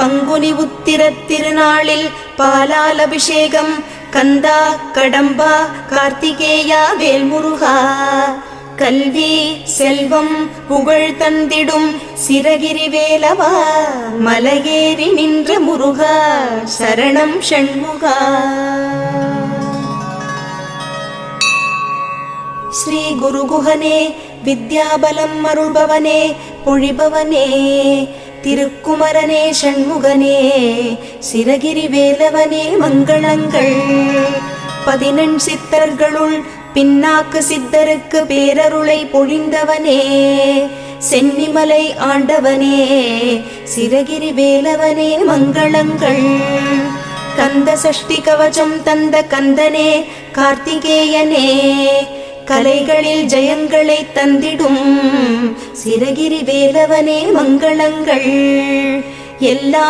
பங்குனி உத்திரத் திருநாளில் பாலால் அபிஷேகம். கந்தா கடம்பா கார்த்திகேயா வேல்முருகா. கல்வி செல்வம் புகழ் தந்திடும் சிரகிரி வேலவா. மலையேறி நின்ற முருகா சரணம் ஷண்முகா. ஸ்ரீ குருகுஹனே வித்யாபலம் அருள்பவனே பொழிபவனே. திருக்குமரனே ஷண்முகனே சிரகிரி வேலவனே மங்களங்கள். 14 சித்தர்களுள் பின்னாக்கு சித்தருக்கு பேரருளை பொழிந்தவனே. சென்னிமலை ஆண்டவனே சிரகிரி வேலவனே மங்களங்கள். கந்த சஷ்டி கவசம் தந்த கந்தனே கார்த்திகேயனே. கலைகளில் ஜெயங்களை தந்திடும் சிரகிரி வேலவனே மங்களங்கள். எல்லா